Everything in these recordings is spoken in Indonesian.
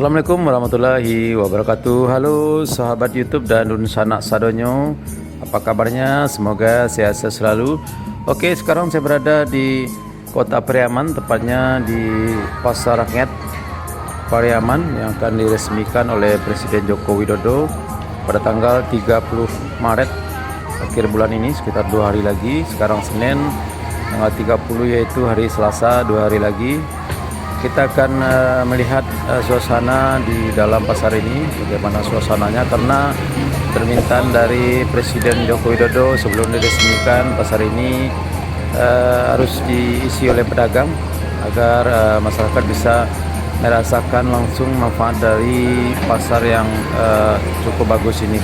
Assalamualaikum warahmatullahi wabarakatuh. Halo sahabat YouTube dan Dun Sanak Sadonyo. Apa kabarnya? Semoga sehat selalu. Oke, sekarang saya berada di Kota Pariaman, tepatnya di Pasar Rakyat Pariaman yang akan diresmikan oleh Presiden Joko Widodo pada tanggal 30 Maret akhir bulan ini, sekitar 2 hari lagi. Sekarang Senin tanggal 30, yaitu hari Selasa, 2 hari lagi. Kita akan melihat suasana di dalam pasar ini, bagaimana suasananya, karena permintaan dari Presiden Joko Widodo sebelum diresmikan pasar ini harus diisi oleh pedagang agar masyarakat bisa merasakan langsung manfaat dari pasar yang cukup bagus ini.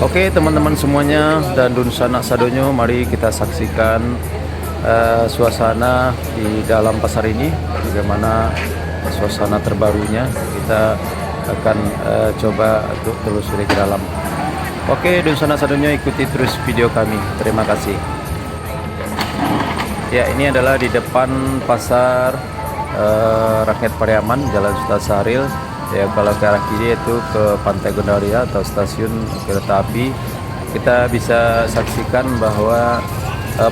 Oke teman-teman semuanya dan Dun Sanak Sadonyo, mari kita saksikan suasana di dalam pasar ini, bagaimana suasana terbarunya. Kita akan coba untuk telusuri ke dalam. Oke, Dun Sanak Sadonyo, ikuti terus video kami. Terima kasih. Ya, ini adalah di depan pasar Rakyat Pariaman, Jalan Sultan Syahrir. Ya, kalau ke arah kiri itu ke Pantai Gondaria atau stasiun kereta api. Kita bisa saksikan bahwa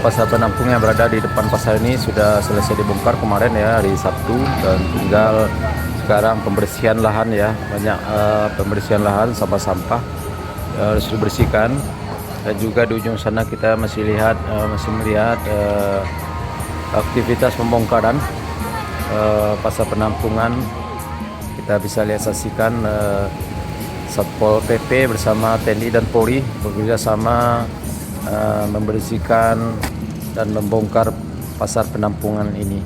pasar penampung yang berada di depan pasar ini sudah selesai dibongkar kemarin ya, hari Sabtu, dan tinggal sekarang pembersihan lahan ya. Banyak pembersihan lahan, sampah-sampah harus dibersihkan. Dan juga di ujung sana kita masih melihat aktivitas pembongkaran pasar penampungan. Kita bisa lihat, saksikan Satpol PP bersama TNI dan Polri bekerja sama membersihkan dan membongkar pasar penampungan ini,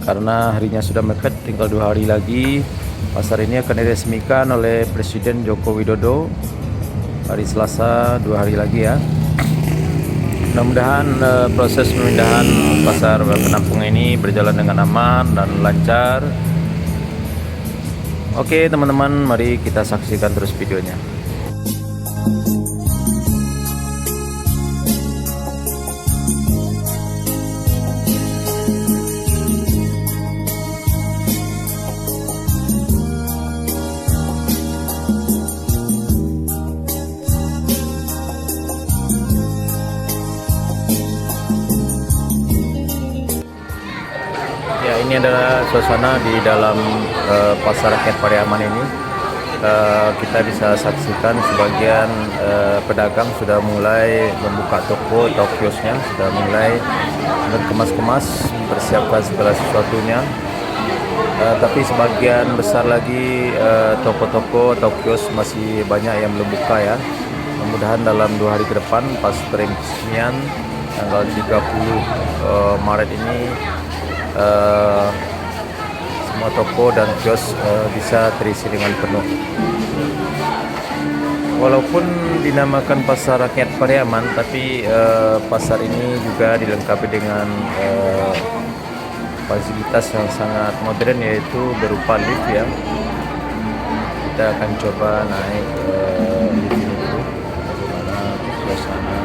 karena harinya sudah mepet, tinggal 2 hari lagi. Pasar ini akan diresmikan oleh Presiden Joko Widodo hari Selasa, 2 hari lagi ya. Mudah-mudahan proses pemindahan pasar penampungan ini berjalan dengan aman dan lancar. Oke teman-teman, mari kita saksikan terus videonya. Ya, ini adalah suasana di dalam pasar Rakyat Pariaman ini. Kita bisa saksikan sebagian pedagang sudah mulai membuka toko atau kiosnya, sudah mulai berkemas-kemas, mempersiapkan segala sesuatunya. Tapi sebagian besar lagi toko-toko atau kios masih banyak yang belum buka ya. Mudah-mudahan dalam 2 hari ke depan pas peresmian tanggal 30 Maret ini semua toko dan kios bisa terisi dengan penuh. Walaupun dinamakan Pasar Rakyat Pariaman, tapi pasar ini juga dilengkapi dengan fasilitas yang sangat modern, yaitu berupa lift ya. Kita akan coba naik lift ini dulu, bagaimana suasana.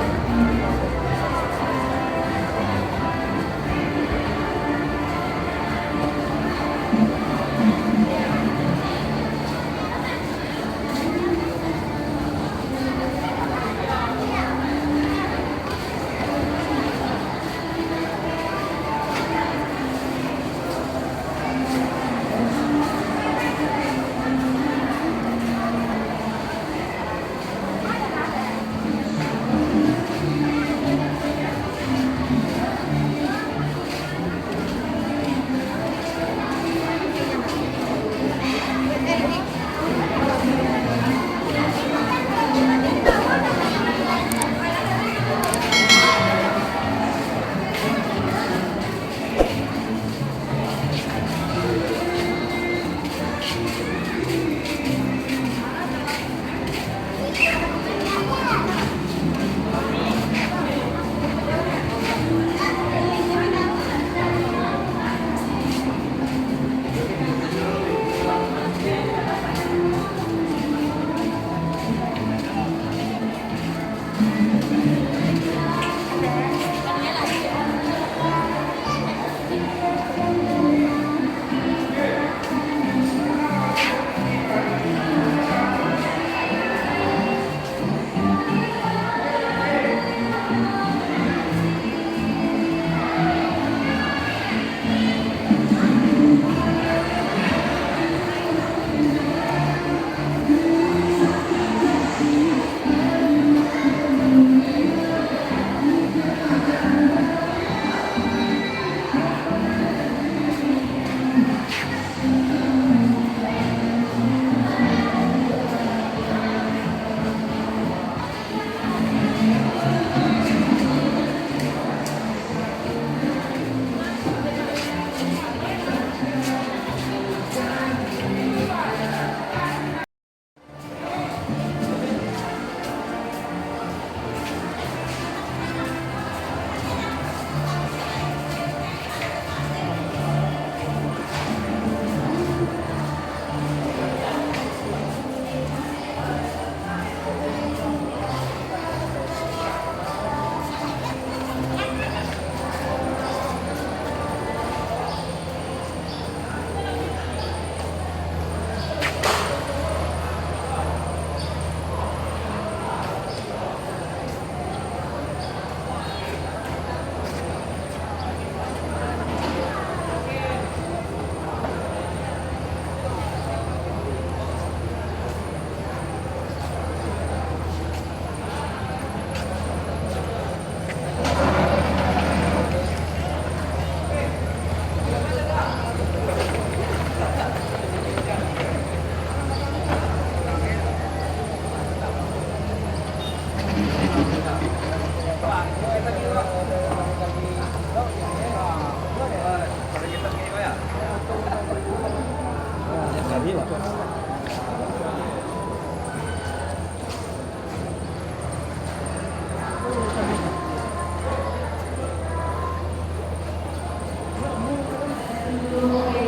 Diulangi sekali lagi,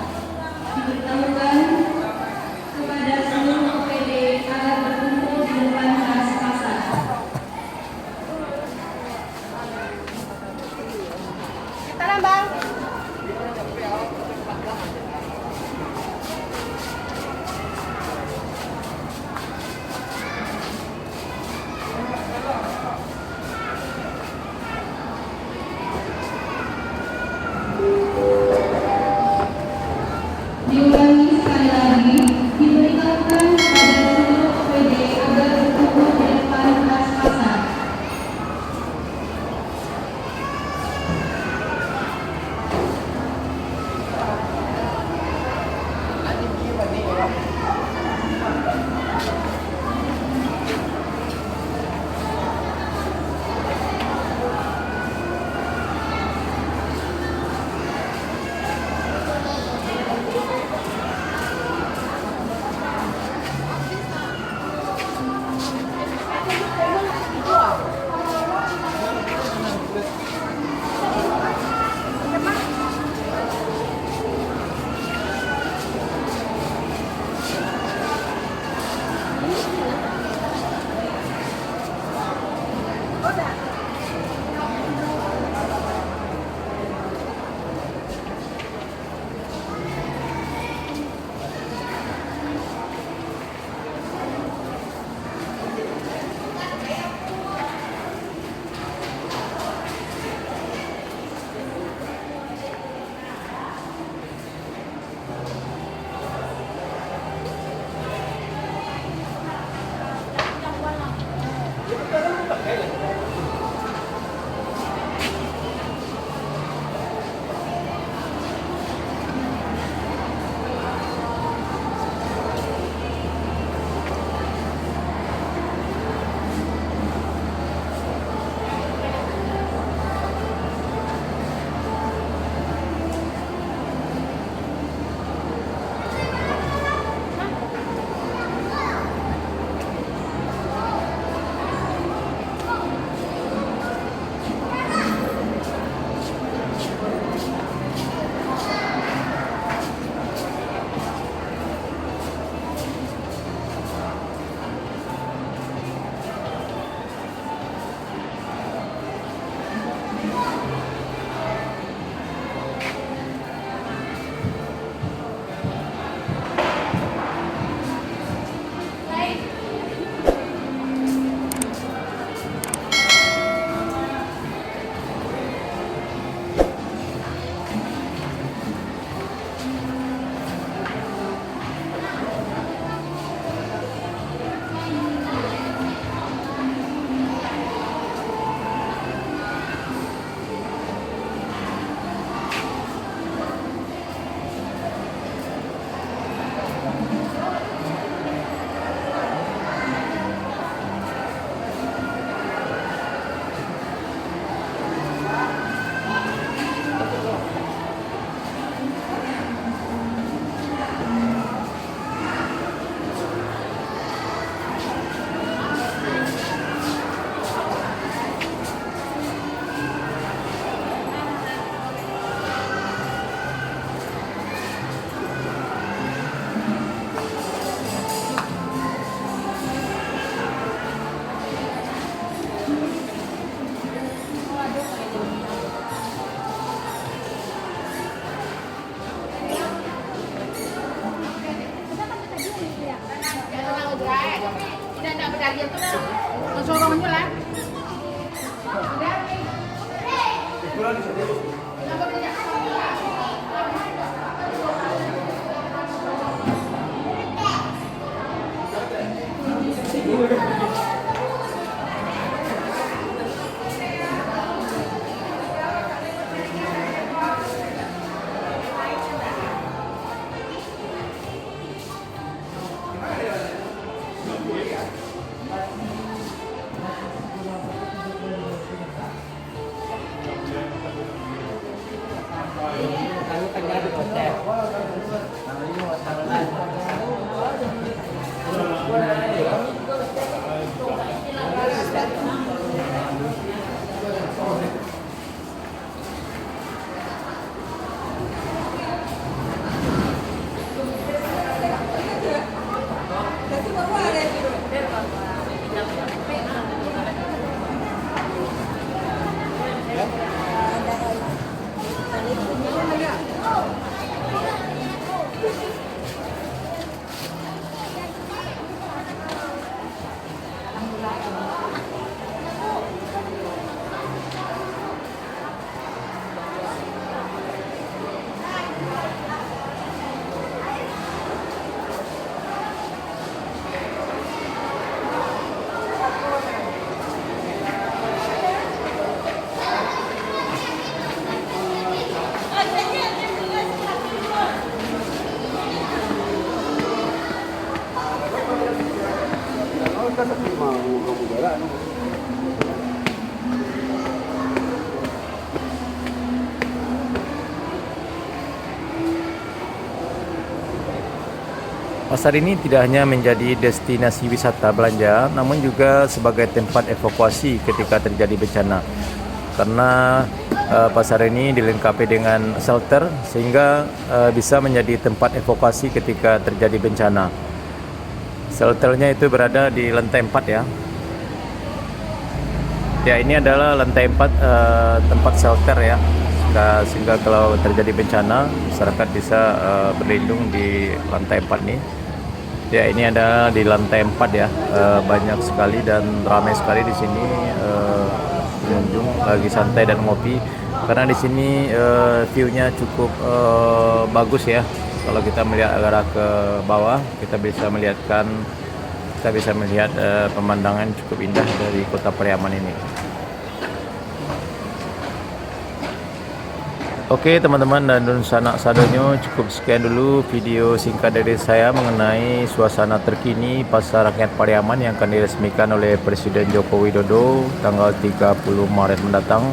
diberitahukan kepada seluruh OPD agar berkumpul di depan kelas pasar. Pasar ini tidak hanya menjadi destinasi wisata belanja, namun juga sebagai tempat evakuasi ketika terjadi bencana. Karena pasar ini dilengkapi dengan shelter sehingga bisa menjadi tempat evakuasi ketika terjadi bencana. Shelternya itu berada di lantai 4 ya. Ya, ini adalah lantai 4 tempat shelter ya. Sehingga kalau terjadi bencana, masyarakat bisa berlindung di lantai 4 nih. Ya, ini ada di lantai 4 ya. Banyak sekali dan ramai sekali di sini pengunjung lagi santai dan ngopi. Karena di sini view-nya cukup bagus ya. Kalau kita melihat arah ke bawah, kita bisa melihat pemandangan cukup indah dari Kota Pariaman ini. Oke teman-teman dan sanak sadonyo, cukup sekian dulu video singkat dari saya mengenai suasana terkini Pasar Rakyat Pariaman yang akan diresmikan oleh Presiden Joko Widodo tanggal 30 Maret mendatang.